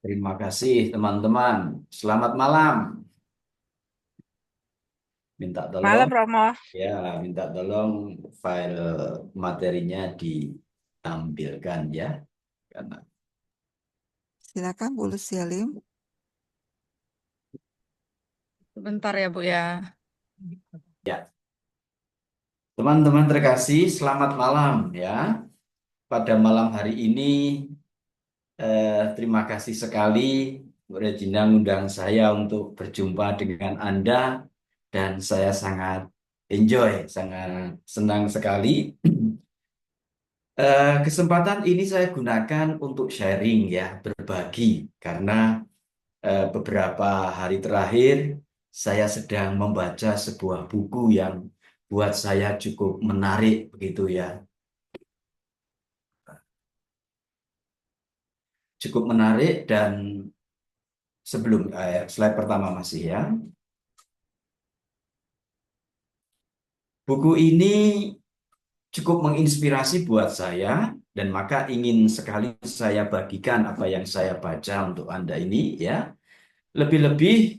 Terima kasih teman-teman. Selamat malam. Minta tolong Malam Romo, ya, minta tolong file materinya ditampilkan ya. Karena Silakan Bu Lusialim. sebentar ya Bu ya. ya, teman-teman terkasih, selamat malam ya. Pada malam hari ini terima kasih sekali Bu Regina ngundang saya untuk berjumpa dengan Anda dan saya sangat enjoy, sangat senang sekali. Kesempatan ini saya gunakan untuk sharing ya, berbagi karena beberapa hari terakhir saya sedang membaca sebuah buku yang buat saya cukup menarik begitu ya. Cukup menarik dan sebelum slide pertama masih ya. Buku ini cukup menginspirasi buat saya dan maka ingin sekali saya bagikan apa yang saya baca untuk Anda ini ya. Lebih-lebih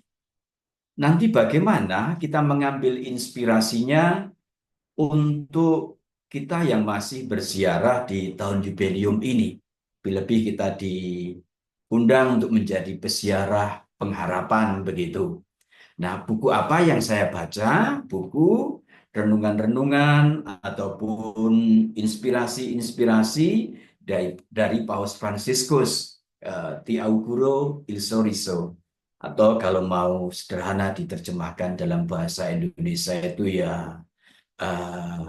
nanti bagaimana kita mengambil inspirasinya untuk kita yang masih berziarah di tahun jubileum ini. Lebih-lebih kita diundang untuk menjadi peziarah pengharapan begitu. Nah, buku apa yang saya baca? Buku renungan-renungan ataupun inspirasi-inspirasi dari Paus Fransiskus, Ti Auguro Il Sorriso. Atau kalau mau sederhana diterjemahkan dalam bahasa Indonesia itu ya eh,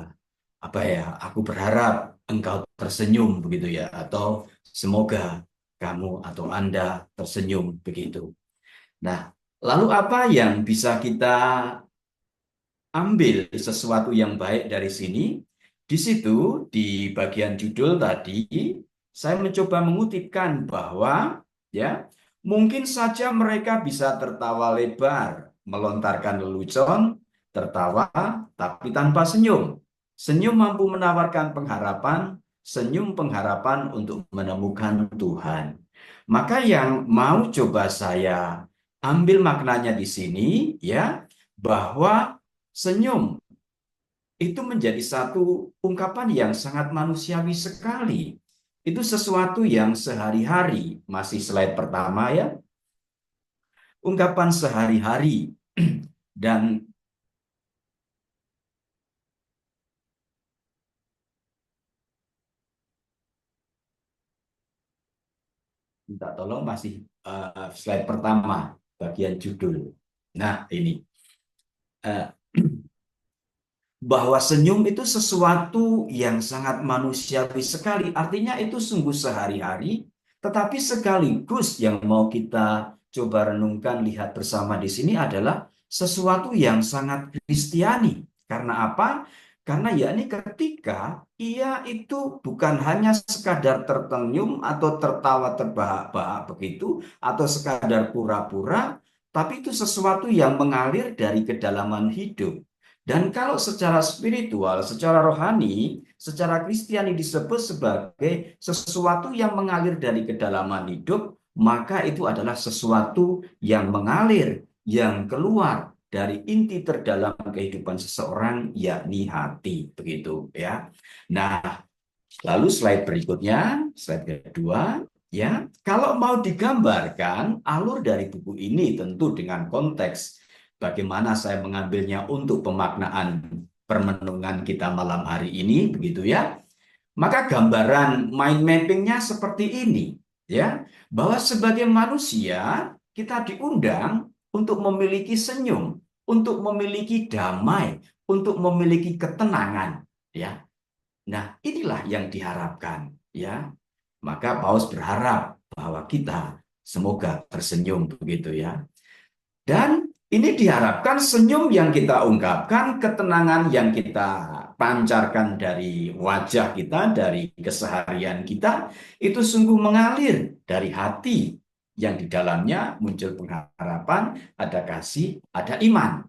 apa ya? Aku berharap engkau tersenyum begitu ya, atau semoga kamu atau Anda tersenyum begitu. Nah, lalu apa yang bisa kita ambil sesuatu yang baik dari sini? Di situ, di bagian judul tadi, saya mencoba mengutipkan bahwa ya, mungkin saja mereka bisa tertawa lebar, melontarkan lelucon, tertawa tapi tanpa senyum. Senyum mampu menawarkan pengharapan, senyum pengharapan untuk menemukan Tuhan. Maka yang mau coba saya ambil maknanya di sini ya, bahwa senyum itu menjadi satu ungkapan yang sangat manusiawi sekali. Itu sesuatu yang sehari-hari, masih slide pertama ya, ungkapan sehari-hari. Dan minta tolong masih slide pertama, bagian judul. Nah ini, uh, bahwa senyum itu sesuatu yang sangat manusiawi sekali. Artinya itu sungguh sehari-hari, tetapi sekaligus yang mau kita coba renungkan, lihat bersama di sini adalah sesuatu yang sangat Kristiani. Karena apa? Karena yakni ketika ia itu bukan hanya sekadar tertenyum atau tertawa terbahak-bahak begitu, atau sekadar pura-pura, tapi itu sesuatu yang mengalir dari kedalaman hidup. Dan kalau secara spiritual, secara rohani, secara Kristiani disebut sebagai sesuatu yang mengalir dari kedalaman hidup, maka itu adalah sesuatu yang mengalir, yang keluar dari inti terdalam kehidupan seseorang, yakni hati, begitu ya. Nah, lalu slide berikutnya, slide kedua, ya. Kalau mau digambarkan alur dari buku ini tentu dengan konteks bagaimana saya mengambilnya untuk pemaknaan permenungan kita malam hari ini, begitu ya. Maka gambaran mind mappingnya seperti ini, ya, bahwa sebagai manusia kita diundang untuk memiliki senyum, untuk memiliki damai, untuk memiliki ketenangan, ya. Nah, inilah yang diharapkan, ya. Maka Paus berharap bahwa kita semoga tersenyum begitu ya. Dan ini diharapkan senyum yang kita ungkapkan, ketenangan yang kita pancarkan dari wajah kita, dari keseharian kita, itu sungguh mengalir dari hati yang di dalamnya muncul pengharapan, ada kasih, ada iman.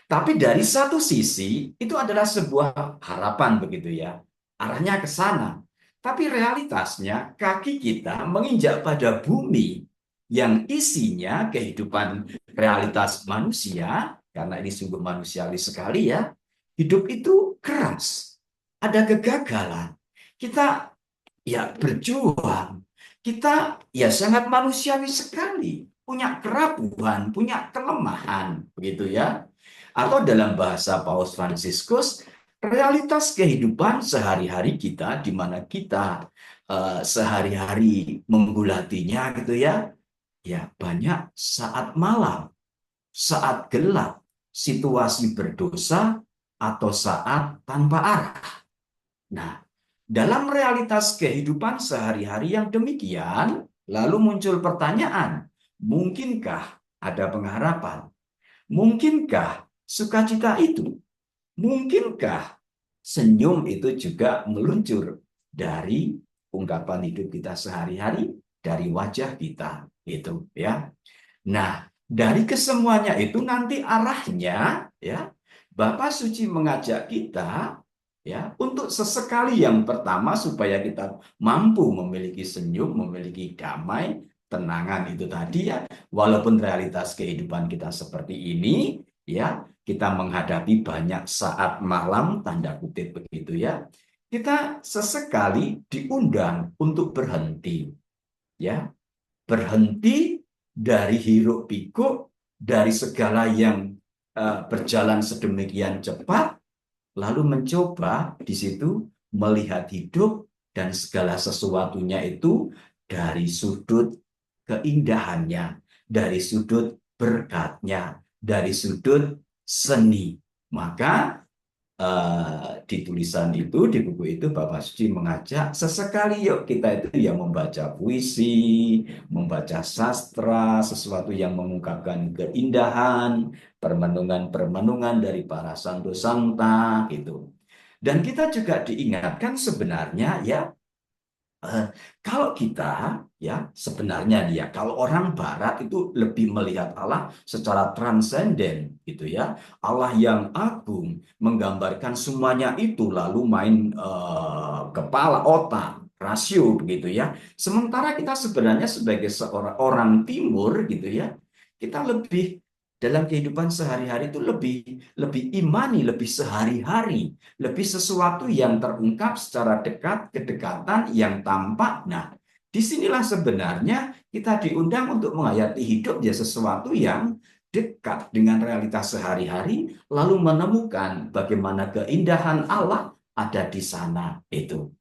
Tapi dari satu sisi itu adalah sebuah harapan begitu ya. Arahnya ke sana. Tapi realitasnya kaki kita menginjak pada bumi. yang isinya kehidupan realitas manusia, karena ini sungguh manusiawi sekali ya, hidup itu keras, ada kegagalan. Kita ya berjuang. Kita ya sangat manusiawi sekali, punya kerapuhan, punya kelemahan, begitu ya. Atau dalam bahasa Paus Fransiskus, realitas kehidupan sehari-hari kita, di mana kita sehari-hari menggulatinya, gitu ya. Ya banyak saat malam, saat gelap, situasi berdosa, atau saat tanpa arah. Nah, dalam realitas kehidupan sehari-hari yang demikian, lalu muncul pertanyaan, mungkinkah ada pengharapan? Mungkinkah sukacita itu? Mungkinkah senyum itu juga meluncur dari ungkapan hidup kita sehari-hari, dari wajah kita, gitu ya. Nah, dari kesemuanya itu nanti arahnya ya, Bapak Suci mengajak kita ya untuk sesekali yang pertama supaya kita mampu memiliki senyum, memiliki damai, tenangan itu tadi ya. Walaupun realitas kehidupan kita seperti ini ya, kita menghadapi banyak saat malam tanda kutip begitu ya. Kita sesekali diundang untuk berhenti ya, berhenti dari hiruk pikuk, dari segala yang berjalan sedemikian cepat, lalu mencoba di situ melihat hidup dan segala sesuatunya itu dari sudut keindahannya, dari sudut berkatnya, dari sudut seni. Maka di tulisan itu, di buku itu, Bapak Suci mengajak sesekali yuk kita itu ya membaca puisi, membaca sastra, sesuatu yang mengungkapkan keindahan, permenungan-permenungan dari para santo santa gitu. Dan kita juga diingatkan sebenarnya ya, kalau kita ya sebenarnya dia kalau orang Barat itu lebih melihat Allah secara transenden gitu ya, Allah yang agung menggambarkan semuanya itu lalu main kepala otak rasio begitu ya. Sementara kita sebenarnya sebagai seorang orang Timur gitu ya, kita lebih dalam kehidupan sehari-hari itu lebih lebih imani, lebih sehari-hari, lebih sesuatu yang terungkap secara dekat, kedekatan yang tampak. Nah, disinilah sebenarnya kita diundang untuk menghayati hidup ya sesuatu yang dekat dengan realitas sehari-hari, lalu menemukan bagaimana keindahan Allah ada di sana itu.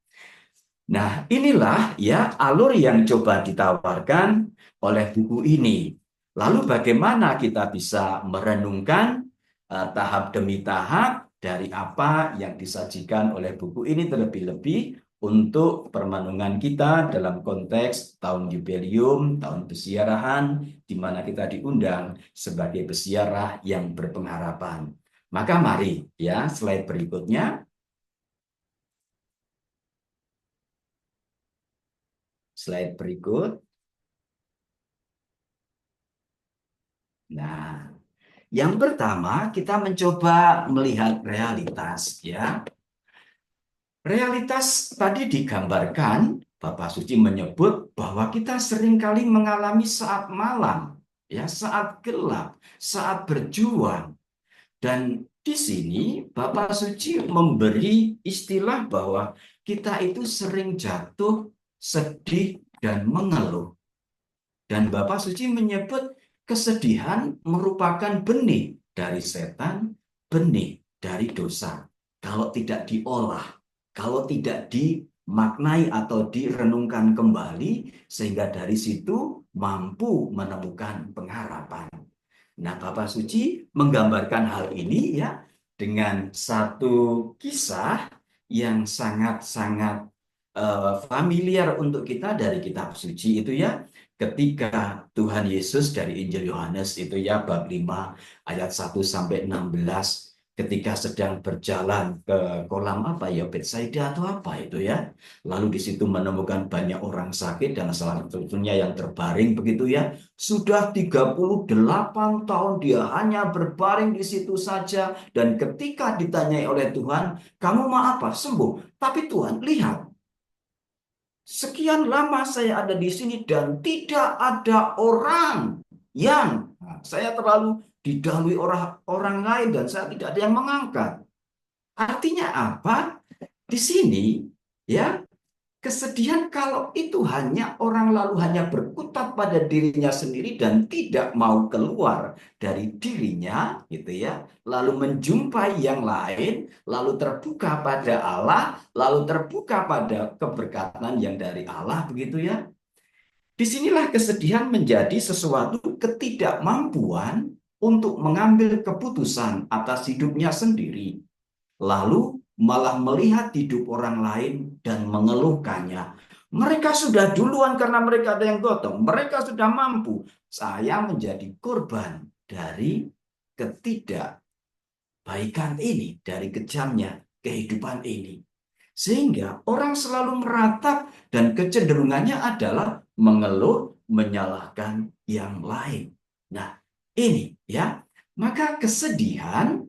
Nah, inilah ya alur yang coba ditawarkan oleh buku ini. Lalu bagaimana kita bisa merenungkan tahap demi tahap dari apa yang disajikan oleh buku ini terlebih-lebih untuk permenungan kita dalam konteks tahun jubileum, tahun pesiarahan, di mana kita diundang sebagai pesiarah yang berpengharapan. Maka mari ya, slide berikutnya. Slide berikut. Nah, yang pertama kita mencoba melihat realitas ya. Realitas tadi digambarkan, Bapak Suci menyebut bahwa kita seringkali mengalami saat malam, ya, saat gelap, saat berjuang. Dan di sini Bapak Suci memberi istilah bahwa kita itu sering jatuh, sedih, dan mengeluh. Dan Bapak Suci menyebut kesedihan merupakan benih dari setan, benih dari dosa. Kalau tidak diolah, kalau tidak dimaknai atau direnungkan kembali, sehingga dari situ mampu menemukan pengharapan. Nah, Bapak Suci menggambarkan hal ini ya dengan satu kisah yang sangat-sangat familiar untuk kita dari kitab suci itu ya, ketika Tuhan Yesus dari Injil Yohanes itu ya bab 5 ayat 1 sampai 16 ketika sedang berjalan ke kolam apa ya Betsaida atau apa itu ya, lalu di situ menemukan banyak orang sakit dan salah satunya yang terbaring begitu ya, sudah 38 tahun dia hanya berbaring di situ saja, dan ketika ditanyai oleh Tuhan, kamu mau apa? Sembuh. Tapi Tuhan lihat sekian lama saya ada di sini dan tidak ada orang yang saya terlalu didahului orang lain dan saya tidak ada yang mengangkat. Artinya apa? Di sini ya, kesedihan kalau itu hanya orang lalu hanya berkutat pada dirinya sendiri dan tidak mau keluar dari dirinya gitu ya, lalu menjumpai yang lain, lalu terbuka pada Allah, lalu terbuka pada keberkatan yang dari Allah begitu ya. Disinilah kesedihan menjadi sesuatu ketidakmampuan untuk mengambil keputusan atas hidupnya sendiri, lalu malah melihat hidup orang lain dan mengeluhkannya. Mereka sudah duluan karena mereka ada yang gotong. Mereka sudah mampu. Saya menjadi korban dari ketidakbaikan ini, dari kejamnya kehidupan ini. Sehingga orang selalu meratap dan kecenderungannya adalah mengeluh, menyalahkan yang lain. Nah, ini ya. Maka kesedihan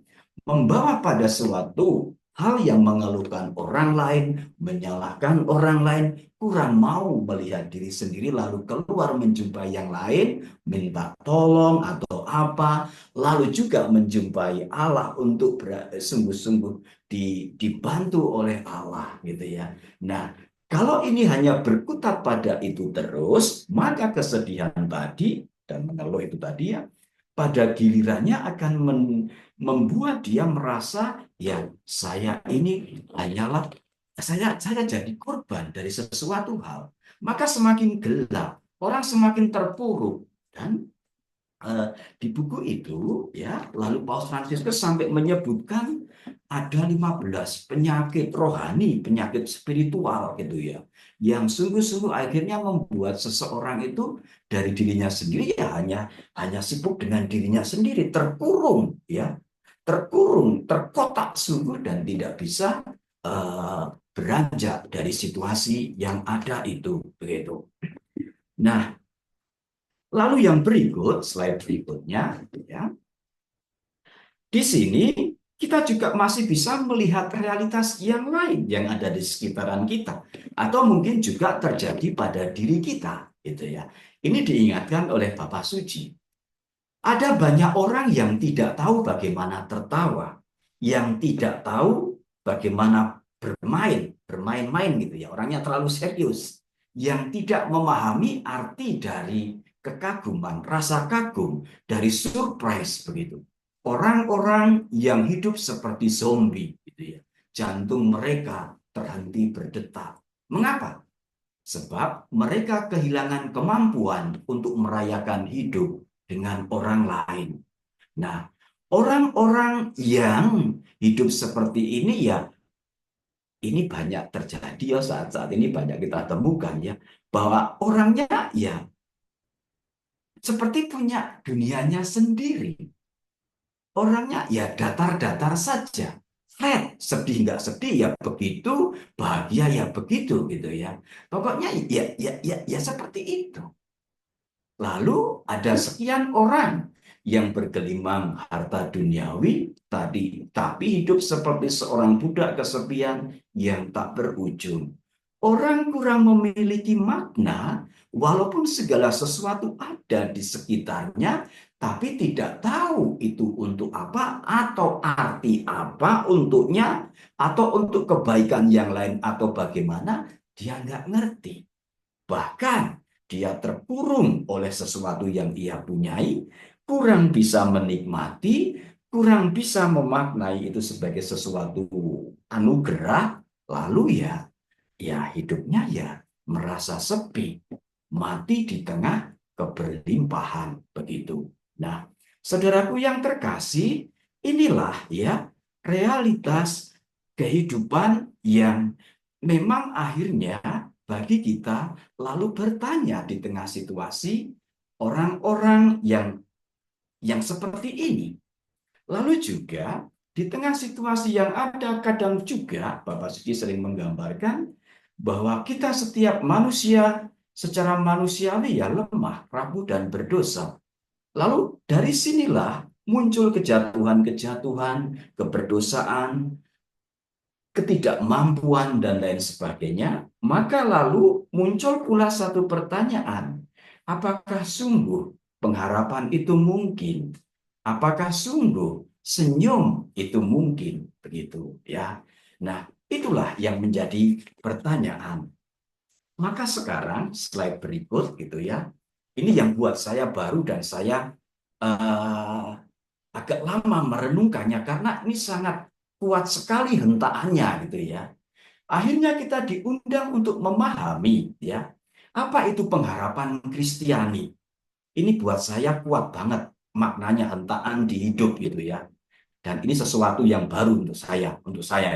membawa pada suatu hal yang mengeluhkan orang lain, menyalahkan orang lain, kurang mau melihat diri sendiri, lalu keluar menjumpai yang lain, minta tolong atau apa, lalu juga menjumpai Allah untuk sungguh-sungguh dibantu oleh Allah gitu ya. Nah, kalau ini hanya berkutat pada itu terus, maka kesedihan tadi dan mengeluh itu tadi ya, pada gilirannya akan membuat dia merasa ya saya ini hanyalah saya jadi korban dari sesuatu hal. Maka semakin gelap, orang semakin terpuruk dan di buku itu ya, lalu Paus Fransiskus sampai menyebutkan ada 15 penyakit rohani, penyakit spiritual gitu ya, yang sungguh-sungguh akhirnya membuat seseorang itu dari dirinya sendiri ya hanya sibuk dengan dirinya sendiri, terkurung ya, terkurung, terkotak sungguh dan tidak bisa beranjak dari situasi yang ada itu begitu. Nah, lalu yang berikut, slide berikutnya ya. Di sini kita juga masih bisa melihat realitas yang lain yang ada di sekitaran kita, atau mungkin juga terjadi pada diri kita, gitu ya. Ini diingatkan oleh Bapak Suci. Ada banyak orang yang tidak tahu bagaimana tertawa, yang tidak tahu bagaimana bermain-main gitu ya. Orangnya terlalu serius, yang tidak memahami arti dari kekaguman, rasa kagum, dari surprise begitu. Orang-orang yang hidup seperti zombie gitu ya. Jantung mereka terhenti berdetak. Mengapa? Sebab mereka kehilangan kemampuan untuk merayakan hidup dengan orang lain. Nah, orang-orang yang hidup seperti ini ya, ini banyak terjadi ya saat-saat ini banyak kita temukan ya, bahwa orangnya ya seperti punya dunianya sendiri. Orangnya ya datar-datar saja. Flat, sedih nggak sedih ya begitu, bahagia ya begitu gitu ya. Pokoknya ya seperti itu. Lalu ada sekian orang yang bergelimang harta duniawi tadi, tapi hidup seperti seorang budak kesepian yang tak berujung. Orang kurang memiliki makna, walaupun segala sesuatu ada di sekitarnya, tapi tidak tahu itu untuk apa, atau arti apa untuknya, atau untuk kebaikan yang lain, atau bagaimana, dia nggak ngerti. Bahkan dia terkurung oleh sesuatu yang ia punyai, kurang bisa menikmati, kurang bisa memaknai itu sebagai sesuatu anugerah, lalu ya hidupnya ya merasa sepi, mati di tengah keberlimpahan begitu. Nah, saudaraku yang terkasih, inilah ya realitas kehidupan yang memang akhirnya bagi kita lalu bertanya di tengah situasi orang-orang yang seperti ini. Lalu juga di tengah situasi yang ada kadang juga Bapak Suci sering menggambarkan bahwa kita setiap manusia secara manusiawi ya lemah, rapuh dan berdosa. Lalu dari sinilah muncul kejatuhan-kejatuhan, keberdosaan, ketidakmampuan dan lain sebagainya, maka lalu muncul pula satu pertanyaan, apakah sungguh pengharapan itu mungkin? Apakah sungguh senyum itu mungkin? Begitu ya. Nah, itulah yang menjadi pertanyaan. Maka sekarang slide berikut gitu ya. Ini yang buat saya baru dan saya eh, agak lama merenungkannya karena ini sangat kuat sekali hentaannya gitu ya. Akhirnya kita diundang untuk memahami ya, apa itu pengharapan Kristiani. Ini buat saya kuat banget maknanya hentaan di hidup gitu ya. Dan ini sesuatu yang baru untuk saya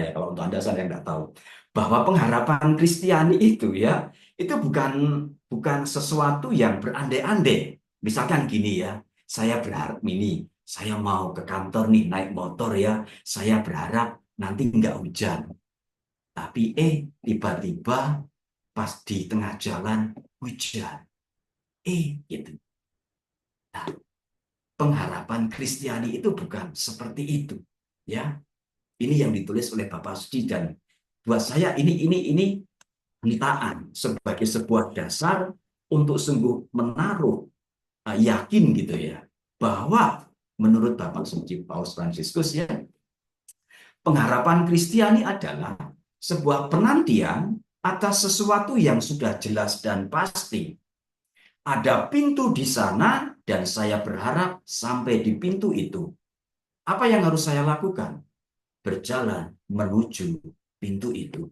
ya. Kalau untuk Anda saya nggak tahu bahwa pengharapan Kristiani itu ya, itu bukan sesuatu yang berandai-andai. Misalkan gini ya, saya berharap ini, saya mau ke kantor nih naik motor ya, saya berharap nanti nggak hujan. Tapi tiba-tiba pas di tengah jalan hujan. Gitu. Nah, pengharapan Kristiani itu bukan seperti itu, ya. Ini yang ditulis oleh Bapak Suci dan buat saya ini pernyataan sebagai sebuah dasar untuk sungguh menaruh yakin gitu ya bahwa menurut Bapak Suci Paus Fransiskus ya, pengharapan Kristiani adalah sebuah penantian atas sesuatu yang sudah jelas dan pasti. Ada pintu di sana dan saya berharap sampai di pintu itu. Apa yang harus saya lakukan? Berjalan menuju pintu itu.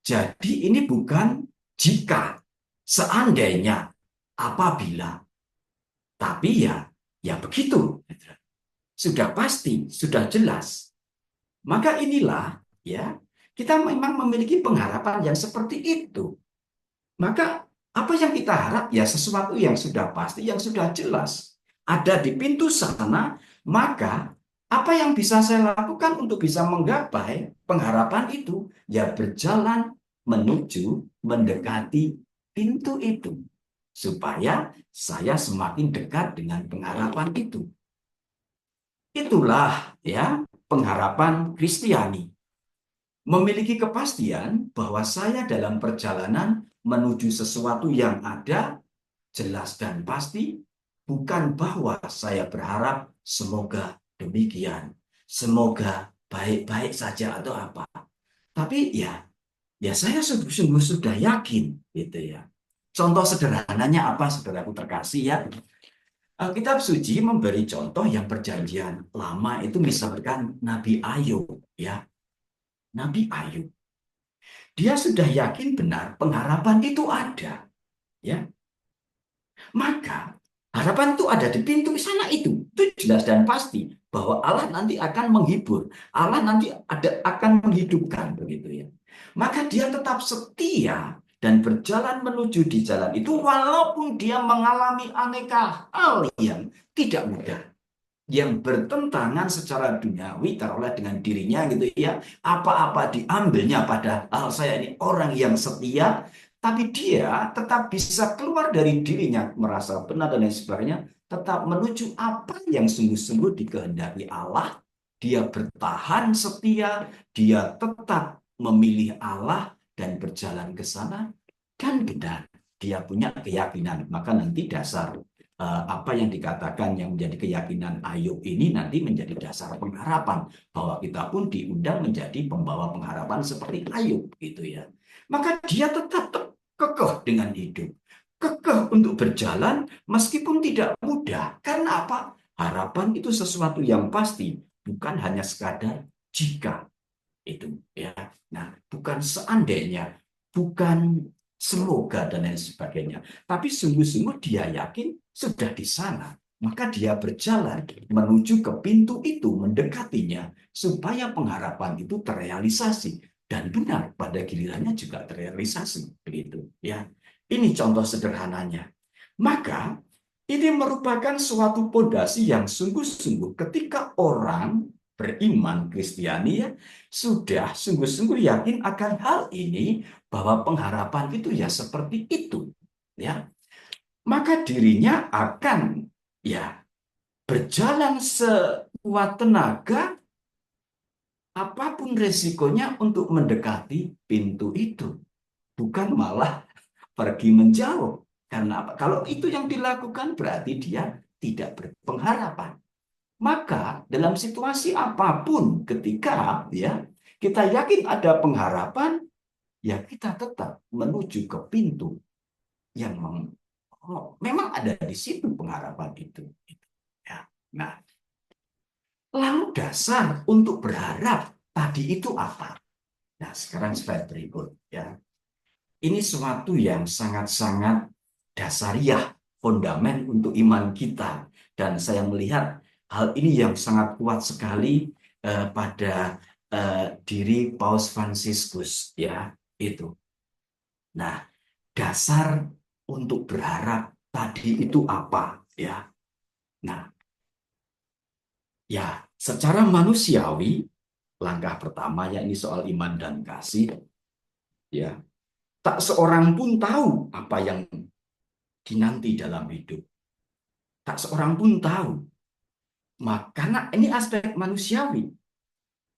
Jadi ini bukan jika, seandainya, apabila, tapi ya begitu. Sudah pasti, sudah jelas. Maka inilah ya, kita memang memiliki pengharapan yang seperti itu. Maka apa yang kita harap ya sesuatu yang sudah pasti, yang sudah jelas. Ada di pintu sana, maka apa yang bisa saya lakukan untuk bisa menggapai pengharapan itu? Ya berjalan menuju, mendekati pintu itu. Supaya saya semakin dekat dengan pengharapan itu. Itulah ya pengharapan Kristiani. Memiliki kepastian bahwa saya dalam perjalanan menuju sesuatu yang ada, jelas dan pasti, bukan bahwa saya berharap semoga demikian, semoga baik-baik saja atau apa. Tapi ya saya sungguh-sungguh sudah yakin gitu ya. Contoh sederhananya apa saudaraku terkasih ya? Kitab suci memberi contoh yang perjanjian lama itu misalkan Nabi Ayub ya. Nabi Ayub. Dia sudah yakin benar pengharapan itu ada. Ya, maka harapan itu ada di pintu sana itu. Itu jelas dan pasti bahwa Allah nanti akan menghibur. Allah nanti akan menghidupkan begitu ya. Maka dia tetap setia dan berjalan menuju di jalan itu walaupun dia mengalami aneka hal yang tidak mudah, yang bertentangan secara duniawi taruhlah dengan dirinya gitu ya, apa-apa diambilnya padahal saya ini orang yang setia, tapi dia tetap bisa keluar dari dirinya merasa benar dan lain sebagainya, tetap menuju apa yang sungguh-sungguh dikehendaki Allah. Dia bertahan setia, dia tetap memilih Allah dan berjalan ke sana, dan benar dia punya keyakinan. Maka nanti dasar apa yang dikatakan yang menjadi keyakinan Ayub ini nanti menjadi dasar pengharapan bahwa kita pun diundang menjadi pembawa pengharapan seperti Ayub gitu ya. Maka dia tetap kekeh dengan hidup, kekeh untuk berjalan meskipun tidak mudah. Karena apa? Harapan itu sesuatu yang pasti, bukan hanya sekadar jika itu ya. Nah, bukan seandainya, bukan semoga dan lain sebagainya, tapi sungguh-sungguh dia yakin sudah di sana, maka dia berjalan menuju ke pintu itu, mendekatinya supaya pengharapan itu terrealisasi dan benar pada gilirannya juga terrealisasi begitu ya. Ini contoh sederhananya. Maka ini merupakan suatu pondasi yang sungguh-sungguh ketika orang beriman Kristiani ya sudah sungguh-sungguh yakin akan hal ini bahwa pengharapan itu ya seperti itu ya, maka dirinya akan ya berjalan sekuat tenaga apapun resikonya untuk mendekati pintu itu, bukan malah pergi menjauh. Karena apa? Kalau itu yang dilakukan berarti dia tidak berpengharapan. Maka dalam situasi apapun ketika ya kita yakin ada pengharapan, ya kita tetap menuju ke pintu yang memang ada di situ pengharapan itu. Ya. Nah, lalu dasar untuk berharap tadi itu apa? Nah, sekarang slide berikut ya. Ini suatu yang sangat-sangat dasariah, fondamen untuk iman kita. Dan saya melihat hal ini yang sangat kuat sekali pada diri Paus Fransiskus ya, itu. Nah, dasar untuk berharap tadi itu apa ya? Nah, ya secara manusiawi langkah pertama ya ini soal iman dan kasih ya. Tak seorang pun tahu apa yang dinanti dalam hidup. Tak seorang pun tahu. Karena ini aspek manusiawi.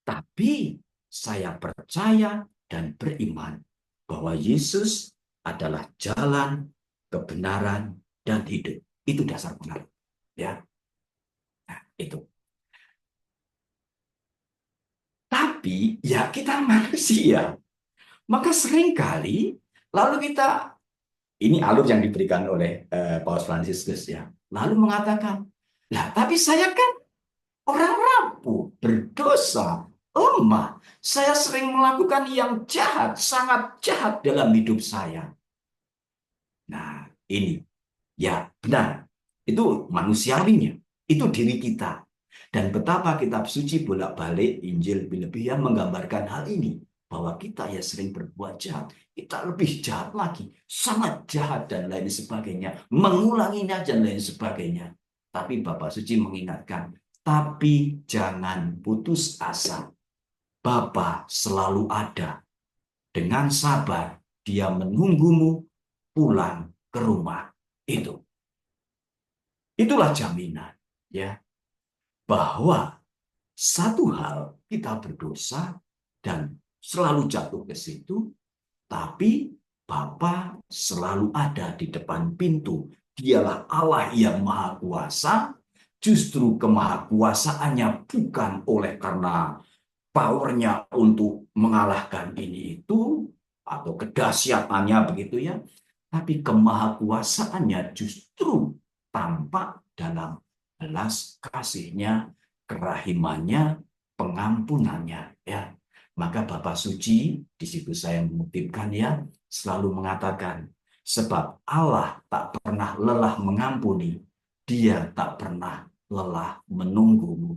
Tapi saya percaya dan beriman bahwa Yesus adalah jalan, kebenaran, dan hidup. Itu dasar pengaruh. Ya. Nah, itu. Tapi ya kita manusia. Maka seringkali lalu kita, ini alur yang diberikan oleh Paus Fransiskus ya. Lalu mengatakan, lah tapi saya kan orang rapuh, berdosa, lemah. Saya sering melakukan yang jahat, sangat jahat dalam hidup saya. Nah, ini ya benar. Itu manusiawinya. Itu diri kita. Dan betapa kitab suci bolak-balik Injil lebih menggambarkan hal ini. Bahwa kita ya sering berbuat jahat. Kita lebih jahat lagi. Sangat jahat dan lain sebagainya. Mengulanginya dan lain sebagainya. Tapi Bapak Suci mengingatkan. Tapi jangan putus asa. Bapa selalu ada. Dengan sabar dia menunggumu pulang ke rumah. Itulah jaminan ya bahwa satu hal kita berdosa dan selalu jatuh ke situ, tapi Bapa selalu ada di depan pintu. Dialah Allah yang Maha Kuasa. Justru kemahakuasaannya bukan oleh karena powernya untuk mengalahkan ini itu atau kedahsyatannya begitu ya, tapi kemahakuasaannya justru tampak dalam belas kasihnya, kerahimannya, pengampunannya ya. Maka Bapak Suci di situ saya mengutipkan ya, selalu mengatakan sebab Allah tak pernah lelah mengampuni, Dia tak pernah lelah menunggumu.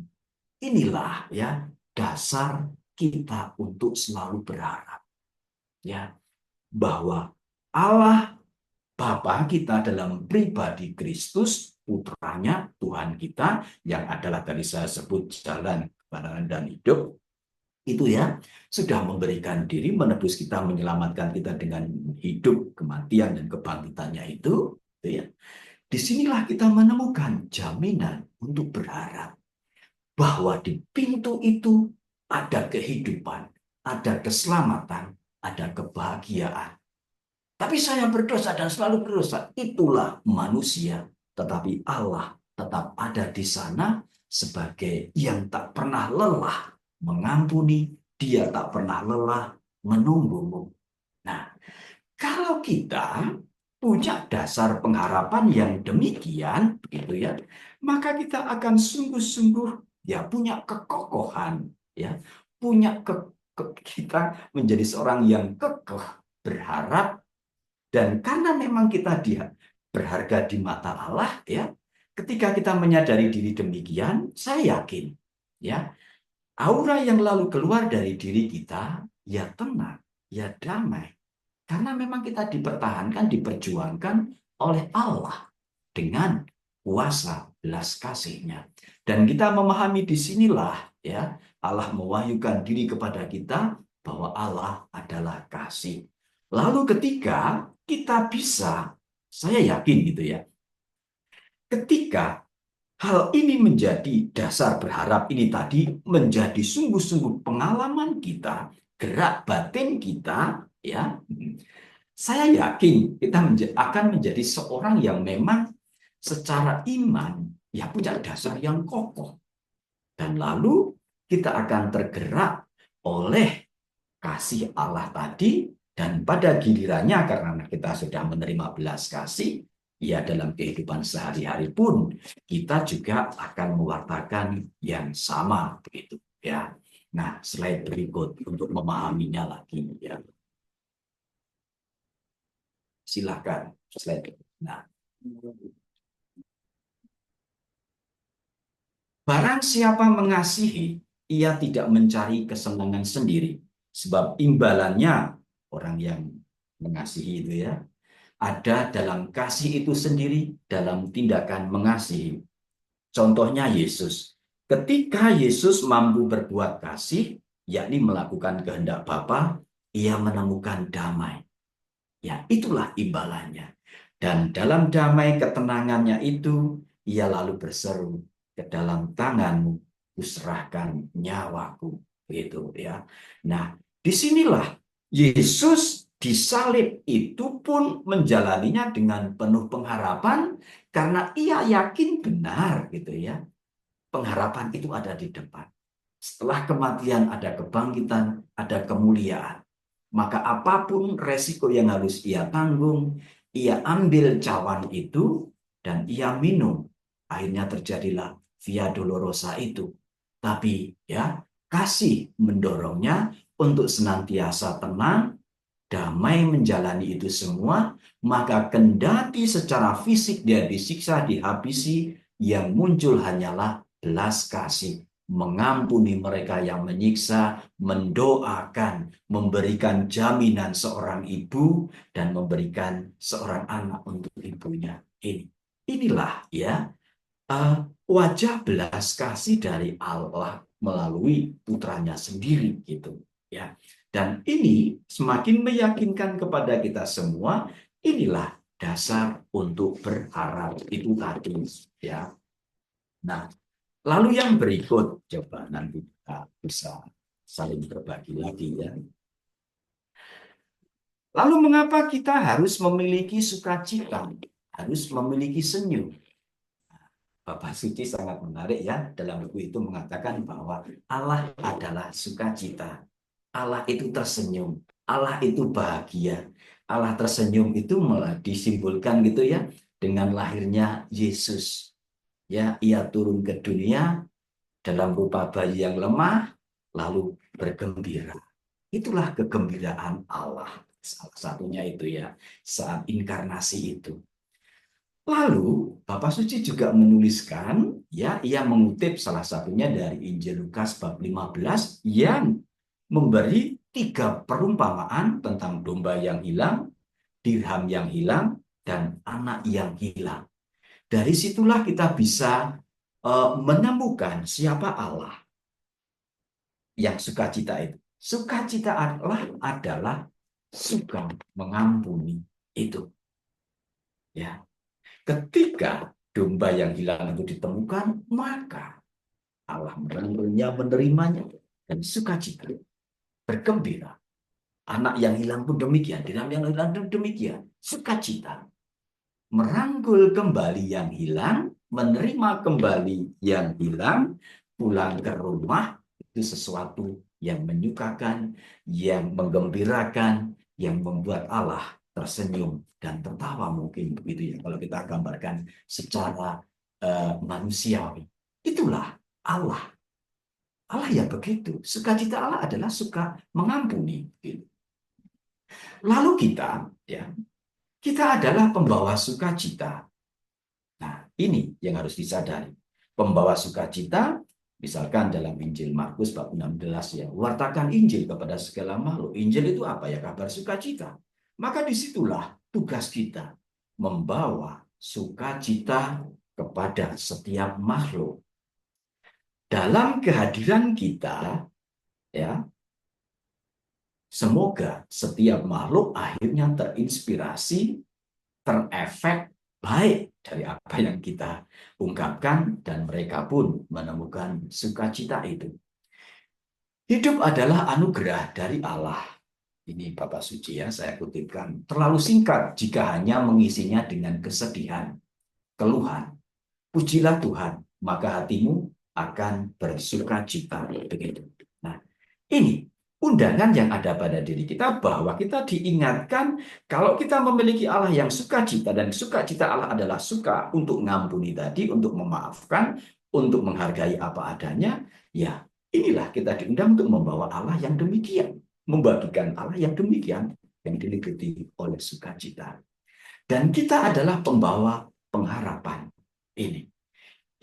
Inilah ya dasar kita untuk selalu berharap ya bahwa Allah Bapa kita dalam pribadi Kristus, putranya Tuhan kita yang adalah tadi saya sebut jalan, kebenaran dan hidup, itu ya sudah memberikan diri menebus kita, menyelamatkan kita dengan hidup, kematian dan kebangkitannya itu ya. Disinilah kita menemukan jaminan untuk berharap bahwa di pintu itu ada kehidupan, ada keselamatan, ada kebahagiaan. Tapi saya berdosa dan selalu berdosa. Itulah manusia. Tetapi Allah tetap ada di sana sebagai yang tak pernah lelah mengampuni. Dia tak pernah lelah menunggumu. Nah, kalau kita punya dasar pengharapan yang demikian, begitu ya, maka kita akan sungguh-sungguh ya punya kekokohan, ya, kita menjadi seorang yang kekeh berharap. Dan karena memang kita berharga di mata Allah, ya, ketika kita menyadari diri demikian, saya yakin, ya, aura yang lalu keluar dari diri kita, ya tenang, ya damai. Karena memang kita dipertahankan, diperjuangkan oleh Allah dengan kuasa belas kasih-Nya. Dan kita memahami disinilah, ya, Allah mewahyukan diri kepada kita bahwa Allah adalah kasih. Lalu ketika kita bisa, saya yakin gitu ya, ketika hal ini menjadi dasar berharap ini tadi menjadi sungguh-sungguh pengalaman kita, gerak batin kita, ya. Saya yakin kita akan menjadi seorang yang memang secara iman ya punya dasar yang kokoh. Dan lalu kita akan tergerak oleh kasih Allah tadi, dan pada gilirannya karena kita sudah menerima belas kasih, ya dalam kehidupan sehari-hari pun kita juga akan mewartakan yang sama begitu ya. Nah, slide berikut untuk memahaminya lagi ya. Silakan slide. Nah, barang siapa mengasihi, ia tidak mencari kesenangan sendiri, sebab imbalannya orang yang mengasihi itu ya ada dalam kasih itu sendiri, dalam tindakan mengasihi. Contohnya Yesus. Ketika Yesus mampu berbuat kasih, yakni melakukan kehendak Bapa, ia menemukan damai. Ya, itulah imbalannya. Dan dalam damai ketenangannya itu, ia lalu berseru, ke dalam tanganmu kuserahkan nyawaku. Gitu ya. Nah, disinilah Yesus disalib itu pun menjalaninya dengan penuh pengharapan karena ia yakin benar gitu ya. Pengharapan itu ada di depan. Setelah kematian ada kebangkitan, ada kemuliaan. Maka apapun resiko yang harus ia tanggung, ia ambil cawan itu dan ia minum. Akhirnya terjadilah Via Dolorosa itu. Tapi ya, kasih mendorongnya untuk senantiasa tenang, damai menjalani itu semua, maka kendati secara fisik dia disiksa, dihabisi, yang muncul hanyalah belas kasih, mengampuni mereka yang menyiksa, mendoakan, memberikan jaminan seorang ibu, dan memberikan seorang anak untuk ibunya. Inilah ya wajah belas kasih dari Allah melalui putranya sendiri gitu ya. Dan ini semakin meyakinkan kepada kita semua, inilah dasar untuk berharap itu tadi ya. Nah, lalu yang berikut, coba nanti kita bisa saling berbagi lagi ya. Lalu mengapa kita harus memiliki sukacita, harus memiliki senyum? Bapak Suci sangat menarik ya, dalam buku itu mengatakan bahwa Allah adalah sukacita. Allah itu tersenyum, Allah itu bahagia. Allah tersenyum itu malah disimbolkan gitu ya dengan lahirnya Yesus. Ya, ia turun ke dunia dalam rupa bayi yang lemah, lalu bergembira. Itulah kegembiraan Allah. Salah satunya itu ya, saat inkarnasi itu. Lalu Bapak Suci juga menuliskan, ya, ia mengutip salah satunya dari Injil Lukas bab 15 yang memberi 3 perumpamaan tentang domba yang hilang, dirham yang hilang, dan anak yang hilang. Dari situlah kita bisa menemukan siapa Allah yang sukacita itu. Sukacita Allah adalah suka mengampuni itu. Ya, ketika domba yang hilang itu ditemukan, maka Allah menerimanya dan sukacita, bergembira. Anak yang hilang pun demikian, dirham yang hilang pun demikian, sukacita. Merangkul kembali yang hilang, menerima kembali yang hilang, pulang ke rumah, itu sesuatu yang menyukakan, yang menggembirakan, yang membuat Allah tersenyum dan tertawa mungkin begitu ya kalau kita gambarkan secara manusiawi. Itulah Allah. Allah ya begitu. Sukacita Allah adalah suka mengampuni. Gitu. Lalu kita adalah pembawa sukacita. Nah, ini yang harus disadari. Pembawa sukacita, misalkan dalam Injil Markus bab 16 ya, wartakan Injil kepada segala makhluk. Injil itu apa ya? Kabar sukacita. Maka disitulah tugas kita, membawa sukacita kepada setiap makhluk. Dalam kehadiran kita, ya, semoga setiap makhluk akhirnya terinspirasi, terefek baik dari apa yang kita ungkapkan, dan mereka pun menemukan sukacita itu. Hidup adalah anugerah dari Allah. Ini Bapak Suci ya, saya kutipkan. Terlalu singkat jika hanya mengisinya dengan kesedihan, keluhan. Pujilah Tuhan, maka hatimu akan bersukacita. Begitu. Nah, ini undangan yang ada pada diri kita, bahwa kita diingatkan kalau kita memiliki Allah yang sukacita, dan sukacita Allah adalah suka untuk ngampuni tadi, untuk memaafkan, untuk menghargai apa adanya. Ya, inilah kita diundang untuk membawa Allah yang demikian, membagikan Allah yang demikian, yang diliputi oleh sukacita. Dan kita adalah pembawa pengharapan ini.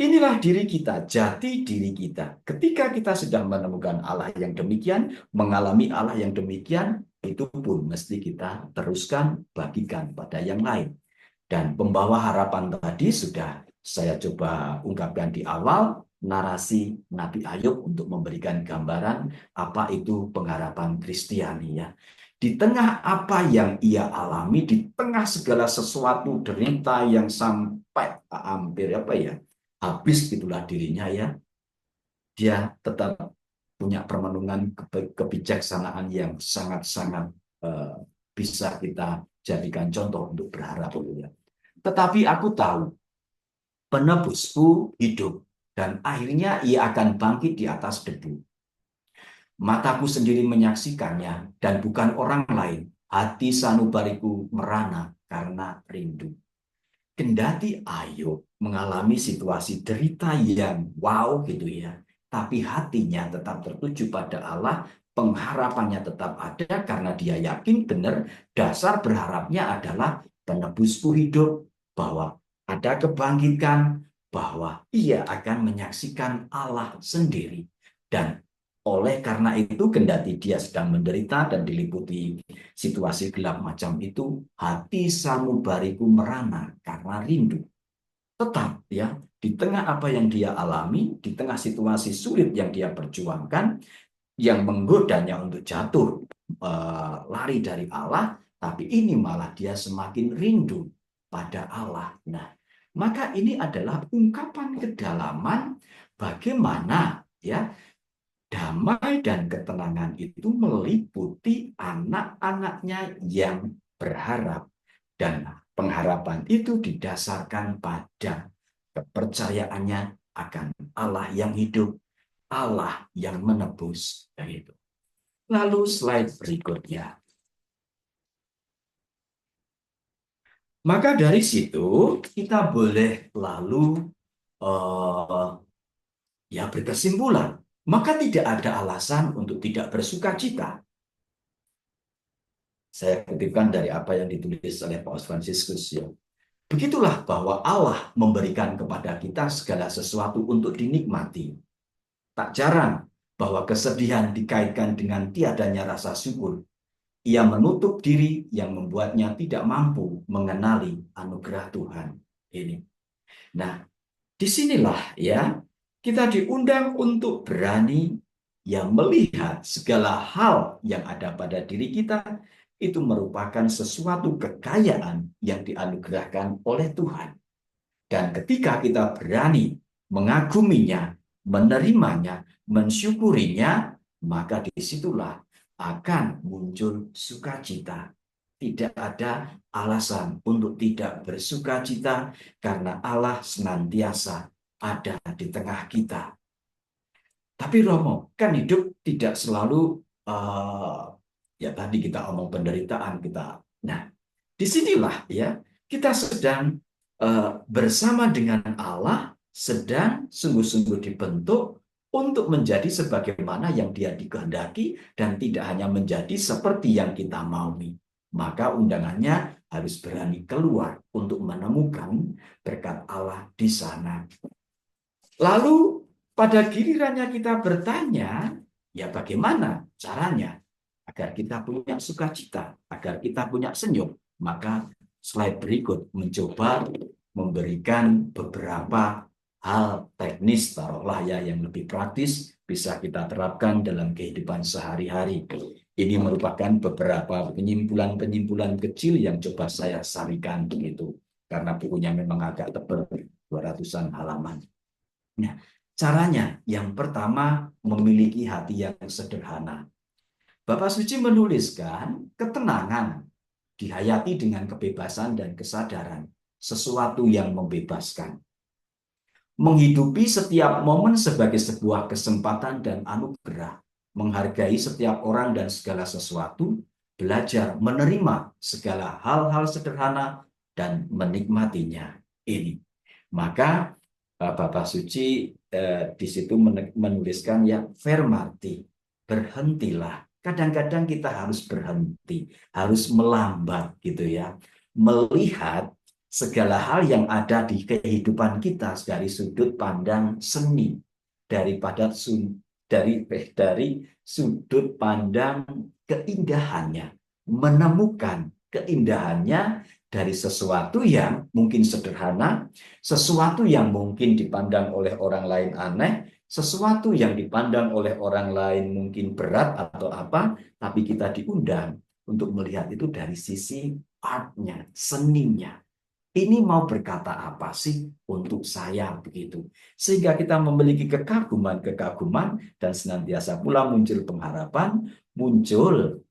Inilah diri kita, jati diri kita. Ketika kita sudah menemukan Allah yang demikian, mengalami Allah yang demikian, itu pun mesti kita teruskan, bagikan pada yang lain. Dan pembawa harapan tadi sudah saya coba ungkapkan di awal, narasi Nabi Ayub untuk memberikan gambaran apa itu pengharapan Kristiani ya. Di tengah apa yang ia alami, di tengah segala sesuatu derita yang sampai hampir habis itulah dirinya ya, dia tetap punya permenungan kebijaksanaan yang sangat-sangat bisa kita jadikan contoh untuk berharap ya. Tetapi aku tahu penebusku hidup, dan akhirnya ia akan bangkit di atas debu. Mataku sendiri menyaksikannya, dan bukan orang lain. Hati sanubariku merana karena rindu. Kendati Ayub mengalami situasi derita yang wow gitu ya, tapi hatinya tetap tertuju pada Allah, pengharapannya tetap ada karena dia yakin benar dasar berharapnya adalah penebusku hidup, bahwa ada kebangkitan, bahwa ia akan menyaksikan Allah sendiri. Dan oleh karena itu, kendati dia sedang menderita dan diliputi situasi gelap macam itu, hati sanubariku merana karena rindu. Tetap ya, di tengah apa yang dia alami, di tengah situasi sulit yang dia perjuangkan, yang menggodanya untuk jatuh, lari dari Allah, tapi ini malah dia semakin rindu pada Allah. Nah, maka ini adalah ungkapan kedalaman bagaimana ya damai dan ketenangan itu meliputi anak-anaknya yang berharap. Dan pengharapan itu didasarkan pada kepercayaannya akan Allah yang hidup, Allah yang menebus. Begitu. Lalu slide berikutnya. Maka dari situ kita boleh lalu berkesimpulan. Maka tidak ada alasan untuk tidak bersuka cita. Saya kutipkan dari apa yang ditulis oleh Paus Fransiskus ya. Begitulah bahwa Allah memberikan kepada kita segala sesuatu untuk dinikmati. Tak jarang bahwa kesedihan dikaitkan dengan tiadanya rasa syukur. Ia menutup diri yang membuatnya tidak mampu mengenali anugerah Tuhan ini. Nah, disinilah ya kita diundang untuk berani melihat segala hal yang ada pada diri kita itu merupakan sesuatu kekayaan yang dianugerahkan oleh Tuhan. Dan ketika kita berani mengaguminya, menerimanya, mensyukurinya, maka disitulah akan muncul sukacita. Tidak ada alasan untuk tidak bersukacita karena Allah senantiasa ada di tengah kita. Tapi Romo, kan hidup tidak selalu tadi kita omong penderitaan kita. Nah, disinilah ya kita sedang bersama dengan Allah, sedang sungguh-sungguh dibentuk untuk menjadi sebagaimana yang Dia dikehendaki dan tidak hanya menjadi seperti yang kita maui. Maka undangannya harus berani keluar untuk menemukan berkat Allah di sana. Lalu pada gilirannya kita bertanya, ya bagaimana caranya agar kita punya sukacita, agar kita punya senyum? Maka slide berikut mencoba memberikan beberapa hal teknis, taruhlah ya, yang lebih praktis bisa kita terapkan dalam kehidupan sehari-hari. Ini merupakan beberapa penyimpulan-penyimpulan kecil yang coba saya sarikan begitu. karena bukunya memang agak tebal, 200-an halaman. Nah, caranya yang pertama memiliki hati yang sederhana. Bapak Suci menuliskan ketenangan dihayati dengan kebebasan dan kesadaran, sesuatu yang membebaskan. Menghidupi setiap momen sebagai sebuah kesempatan dan anugerah, menghargai setiap orang dan segala sesuatu, belajar menerima segala hal-hal sederhana dan menikmatinya. Ini. Maka Bapak Suci di situ menuliskan ya fermati, berhentilah. Kadang-kadang kita harus berhenti, harus melambat gitu ya. Melihat segala hal yang ada di kehidupan kita dari sudut pandang seni, dari sudut pandang keindahannya, menemukan keindahannya dari sesuatu yang mungkin sederhana, sesuatu yang mungkin dipandang oleh orang lain aneh, sesuatu yang dipandang oleh orang lain mungkin berat atau apa, tapi kita diundang untuk melihat itu dari sisi artnya, seninya. Ini mau berkata apa sih untuk saya begitu? Sehingga kita memiliki kekaguman-kekaguman dan senantiasa pula muncul pengharapan, muncul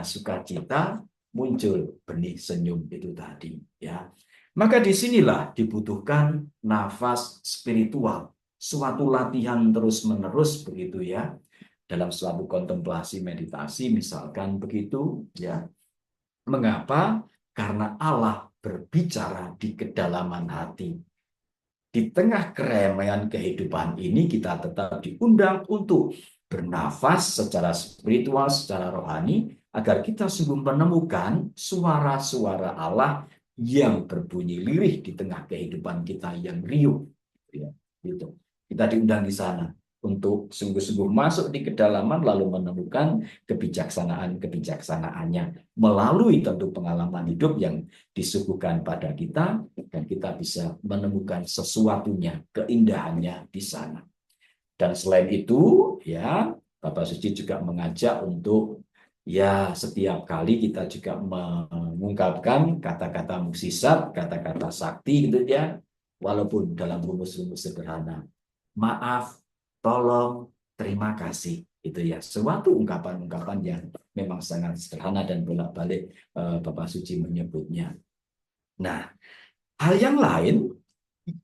sukacita, muncul benih senyum itu tadi ya. Maka disinilah dibutuhkan nafas spiritual, suatu latihan terus-menerus begitu ya. Dalam suatu kontemplasi meditasi misalkan begitu ya. Mengapa? Karena Allah berbicara di kedalaman hati. Di tengah keramaian kehidupan ini kita tetap diundang untuk bernafas secara spiritual, secara rohani, agar kita sungguh menemukan suara-suara Allah yang berbunyi lirih di tengah kehidupan kita yang riuh. Ya, gitu. Kita diundang di sana untuk sungguh-sungguh masuk di kedalaman lalu menemukan kebijaksanaan-kebijaksanaannya melalui tentu pengalaman hidup yang disuguhkan pada kita, dan kita bisa menemukan sesuatunya, keindahannya di sana. Dan selain itu, ya, Bapak Suci juga mengajak untuk ya setiap kali kita juga mengungkapkan kata-kata mukjizat, kata-kata sakti gitu ya, walaupun dalam rumus-rumus sederhana. Maaf, tolong, terima kasih. Itu ya, suatu ungkapan-ungkapan yang memang sangat sederhana dan bolak-balik Bapak Suci menyebutnya. Nah, hal yang lain,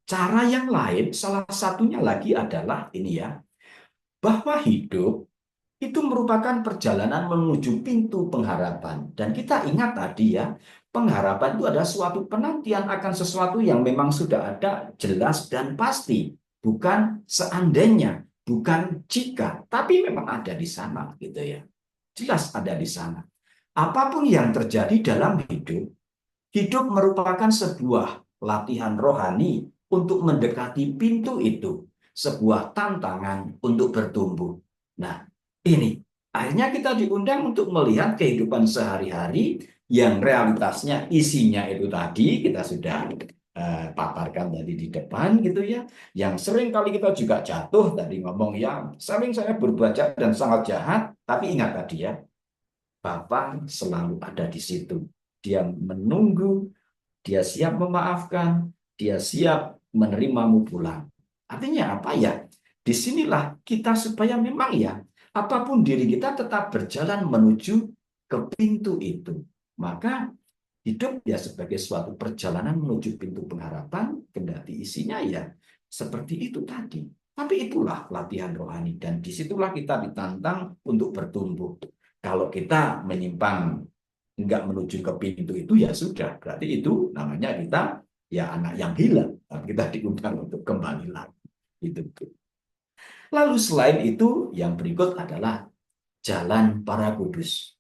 cara yang lain, salah satunya lagi adalah ini ya, bahwa hidup itu merupakan perjalanan menuju pintu pengharapan. Dan kita ingat tadi ya, pengharapan itu adalah suatu penantian akan sesuatu yang memang sudah ada, jelas dan pasti. Bukan seandainya, bukan jika, tapi memang ada di sana gitu ya. Jelas ada di sana. Apapun yang terjadi dalam hidup, hidup merupakan sebuah latihan rohani untuk mendekati pintu itu, sebuah tantangan untuk bertumbuh. Nah, ini akhirnya kita diundang untuk melihat kehidupan sehari-hari yang realitasnya isinya itu tadi kita sudah paparkan tadi di depan gitu ya. Yang sering kali kita juga jatuh tadi ngomong ya, sering saya berbuat jahat dan sangat jahat, tapi ingat tadi ya, Bapa selalu ada di situ. Dia menunggu, dia siap memaafkan, dia siap menerimamu pulang. Artinya apa ya? Disinilah kita supaya memang ya, apapun diri kita tetap berjalan menuju ke pintu itu. Maka hidup ya sebagai suatu perjalanan menuju pintu pengharapan, kendati isinya ya seperti itu tadi. Tapi itulah latihan rohani, dan disitulah kita ditantang untuk bertumbuh. Kalau kita menyimpang, nggak menuju ke pintu itu, ya sudah. Berarti itu namanya kita ya anak yang hilang. Kita diundang untuk kembali lagi. Itu. Lalu selain itu, yang berikut adalah jalan para kudus.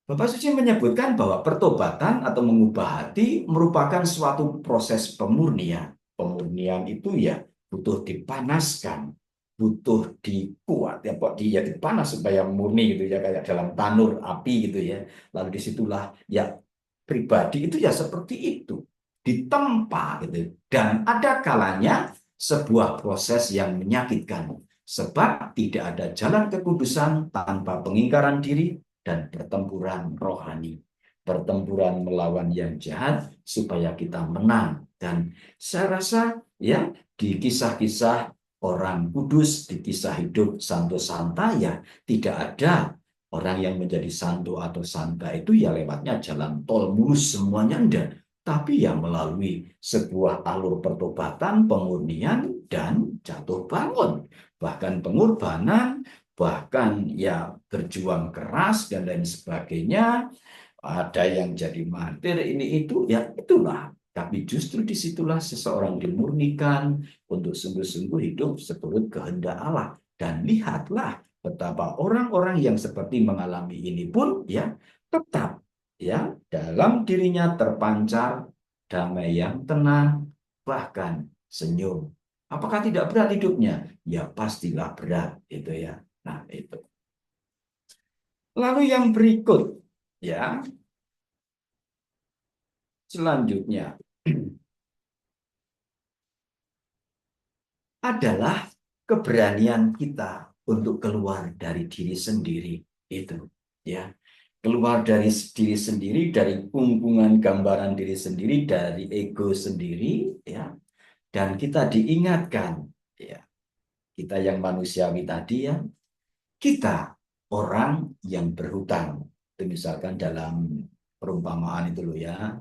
Bapak Suci menyebutkan bahwa pertobatan atau mengubah hati merupakan suatu proses pemurnian. Pemurnian itu ya butuh dipanaskan, butuh dikuat ya, dia dipanas supaya murni gitu ya, kayak dalam tanur api gitu ya. Lalu disitulah ya pribadi itu ya seperti itu, ditempa gitu. Dan ada kalanya sebuah proses yang menyakitkan, sebab tidak ada jalan kekudusan tanpa pengingkaran diri dan pertempuran rohani. pertempuran melawan yang jahat supaya kita menang. Dan saya rasa ya di kisah-kisah orang kudus, di kisah hidup Santo Santa ya tidak ada orang yang menjadi santo atau santa itu ya lewatnya jalan tol mulus semuanya enggak. Tapi ya melalui sebuah alur pertobatan, pemurnian, dan jatuh bangun. Bahkan pengorbanan, bahkan ya berjuang keras dan lain sebagainya. Ada yang jadi martir, ini itu, ya itulah. Tapi justru disitulah seseorang dimurnikan untuk sungguh-sungguh hidup seturut kehendak Allah. Dan lihatlah betapa orang-orang yang seperti mengalami ini pun ya tetap ya dalam dirinya terpancar damai yang tenang, bahkan senyum. Apakah tidak berat hidupnya? Ya pastilah berat itu ya. Nah, itu. Lalu yang berikut ya, selanjutnya adalah keberanian kita untuk keluar dari diri sendiri itu ya. Keluar dari diri sendiri, dari kungkungan gambaran diri sendiri, dari ego sendiri ya. Dan kita diingatkan ya, kita yang manusiawi tadi ya, kita orang yang berhutang. Itu misalkan dalam perumpamaan itu loh ya,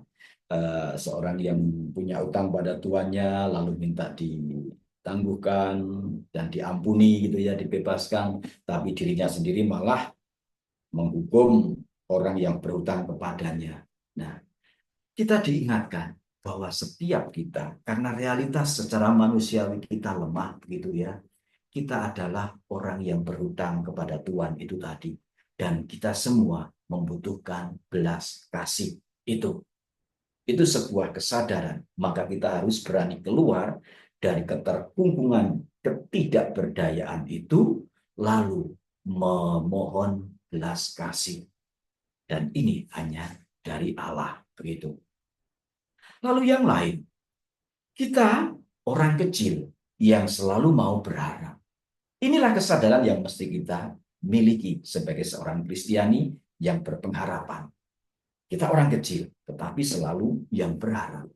seorang yang punya utang pada tuannya lalu minta ditangguhkan dan diampuni gitu ya, dibebaskan, tapi dirinya sendiri malah menghukum orang yang berhutang kepadanya. Nah, kita diingatkan bahwa setiap kita, karena realitas secara manusiawi kita lemah begitu ya, kita adalah orang yang berhutang kepada Tuhan itu tadi. Dan kita semua membutuhkan belas kasih. Itu sebuah kesadaran. Maka kita harus berani keluar dari keterkungkungan ketidakberdayaan itu, lalu memohon belas kasih. Dan ini hanya dari Allah. Begitu. Lalu yang lain, kita orang kecil yang selalu mau berharap. Inilah kesadaran yang mesti kita miliki sebagai seorang Kristiani yang berpengharapan. Kita orang kecil, tetapi selalu yang berharap.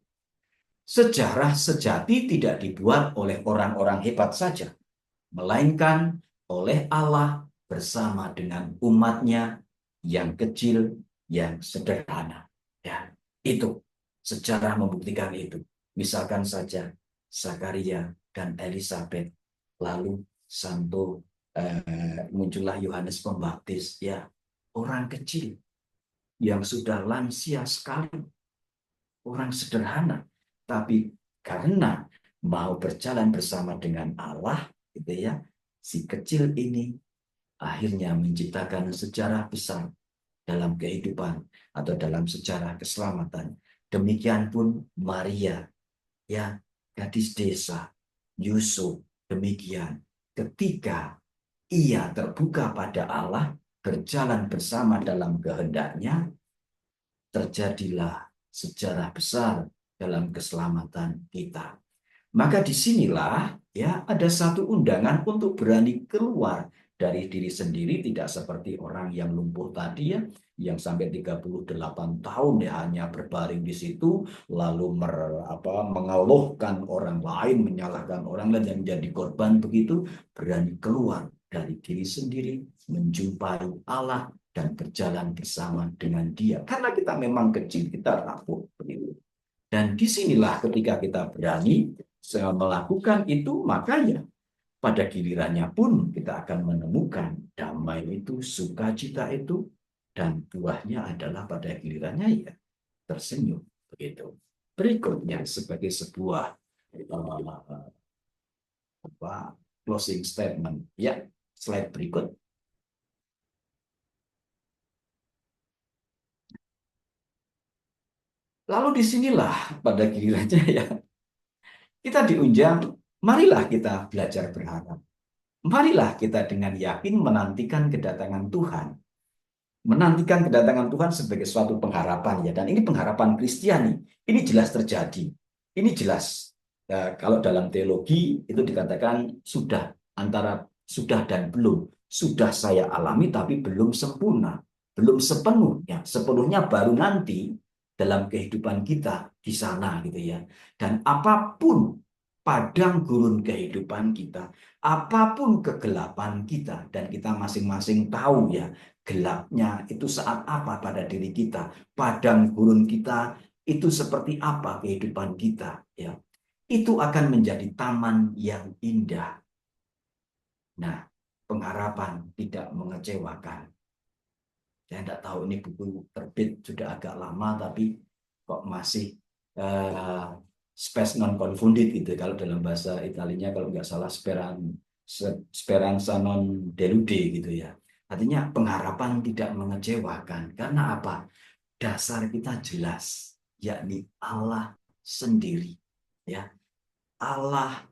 Sejarah sejati tidak dibuat oleh orang-orang hebat saja, melainkan oleh Allah bersama dengan umatnya yang kecil, yang sederhana. Ya, itu sejarah membuktikan itu. Misalkan saja Zakaria dan Elizabeth, lalu Santo muncullah Yohanes Pembaptis, ya orang kecil yang sudah lansia sekali, orang sederhana, tapi karena mau berjalan bersama dengan Allah, gitu ya, si kecil ini akhirnya menciptakan sejarah besar dalam kehidupan atau dalam sejarah keselamatan. Demikian pun Maria, ya gadis desa, Yusuf, demikian. Ketika ia terbuka pada Allah, berjalan bersama dalam kehendaknya, terjadilah sejarah besar dalam keselamatan kita. Maka disinilah ya ada satu undangan untuk berani keluar dari diri sendiri, tidak seperti orang yang lumpuh tadi ya, yang sampai 38 tahun ya hanya berbaring di situ, lalu mengeluhkan orang lain, menyalahkan orang lain yang menjadi korban begitu, berani keluar dari diri sendiri, menjumpai Allah dan berjalan bersama dengan Dia. Karena kita memang kecil, kita rapuh begitu. Dan disinilah ketika kita berani melakukan itu, makanya pada gilirannya pun kita akan menemukan damai itu, sukacita itu, dan buahnya adalah pada gilirannya ya tersenyum begitu. Berikutnya sebagai sebuah closing statement ya, slide berikut. Lalu disinilah pada gilirannya ya kita diunjang, marilah kita belajar berharap. Marilah kita dengan yakin menantikan kedatangan Tuhan. Menantikan kedatangan Tuhan sebagai suatu pengharapan ya, dan ini pengharapan Kristiani. Ini jelas terjadi. Ini jelas kalau dalam teologi itu dikatakan sudah, antara sudah dan belum. Sudah saya alami tapi belum sempurna. belum sepenuhnya. Sepenuhnya baru nanti dalam kehidupan kita di sana gitu ya. Dan apapun padang gurun kehidupan kita, apapun kegelapan kita, dan kita masing-masing tahu ya, gelapnya itu saat apa pada diri kita, padang gurun kita itu seperti apa kehidupan kita ya. Itu akan menjadi taman yang indah. Nah, pengharapan tidak mengecewakan. Saya tidak tahu ini buku terbit sudah agak lama, tapi kok masih spes non confundit gitu. Kalau dalam bahasa Italinya, kalau nggak salah speranza non delude gitu ya. Artinya pengharapan tidak mengecewakan. Karena apa? Dasar kita jelas, yakni Allah sendiri. Ya, Allah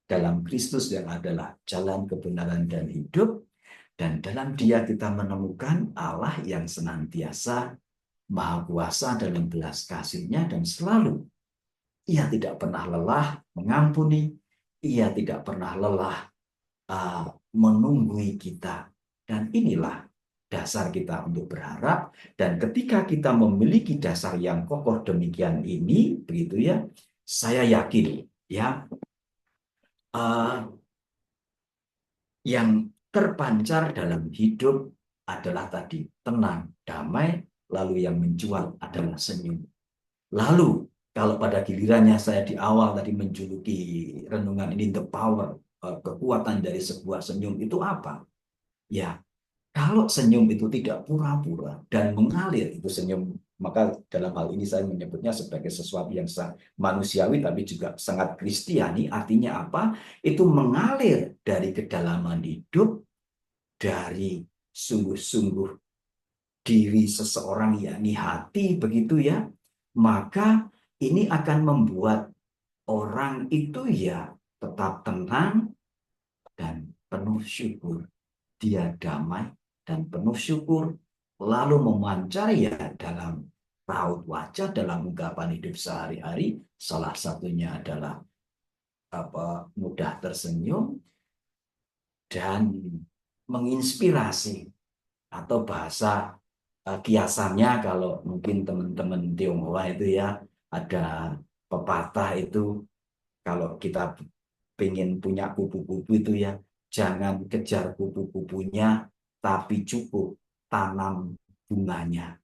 dalam Kristus yang adalah jalan kebenaran dan hidup. Dan dalam Dia kita menemukan Allah yang senantiasa Maha Kuasa dalam belas kasih-Nya, dan selalu Ia tidak pernah lelah mengampuni, Ia tidak pernah lelah menunggui kita. Dan inilah dasar kita untuk berharap. Dan ketika kita memiliki dasar yang kokoh demikian ini, begitu ya, saya yakin ya, yang terpancar dalam hidup adalah tadi tenang, damai, lalu yang menjual adalah senyum. Lalu kalau pada gilirannya saya di awal tadi menjuluki renungan ini the power, kekuatan dari sebuah senyum itu apa? Ya, kalau senyum itu tidak pura-pura dan mengalir, itu senyum, maka dalam hal ini saya menyebutnya sebagai sesuatu yang sangat manusiawi tapi juga sangat Kristiani. Artinya apa? Itu mengalir dari kedalaman hidup, dari sungguh-sungguh diri seseorang, yakni hati, begitu ya. Maka ini akan membuat orang itu ya tetap tenang dan penuh syukur. Dia damai dan penuh syukur, lalu memancar ya dalam raut wajah, dalam ungkapan hidup sehari-hari. Salah satunya adalah mudah tersenyum dan menginspirasi, atau bahasa kiasannya kalau mungkin teman-teman Tionghoa itu ya, ada pepatah itu, kalau kita pengen punya kupu-kupu itu ya, jangan kejar kupu-kupunya, tapi cukup tanam bunganya.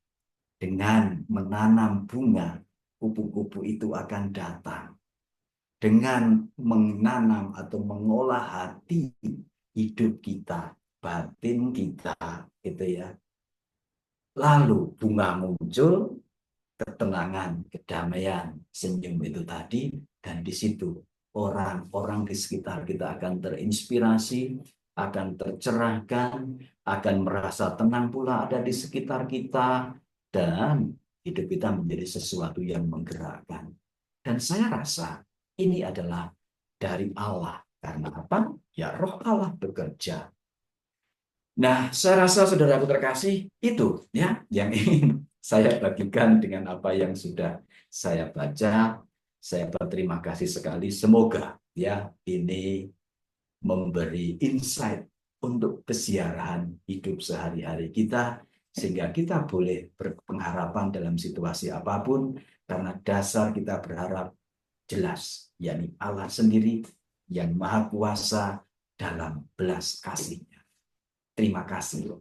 Dengan menanam bunga, kupu-kupu itu akan datang. Dengan menanam atau mengolah hati hidup kita, batin kita, gitu ya. Lalu bunga muncul, ketenangan, kedamaian, senyum itu tadi, dan di situ orang-orang di sekitar kita akan terinspirasi, akan tercerahkan, akan merasa tenang pula ada di sekitar kita, dan hidup kita menjadi sesuatu yang menggerakkan. Dan saya rasa ini adalah dari Allah. Karena apa? Ya, Roh Allah bekerja. Nah, saya rasa saudaraku terkasih, itu ya yang ingin saya bagikan dengan apa yang sudah saya baca. Saya berterima kasih sekali. Semoga ya ini memberi insight untuk kesiarahan hidup sehari-hari kita, sehingga kita boleh berpengharapan dalam situasi apapun, karena dasar kita berharap jelas, yakni Allah sendiri yang Maha Kuasa dalam belas kasih. Terima kasih.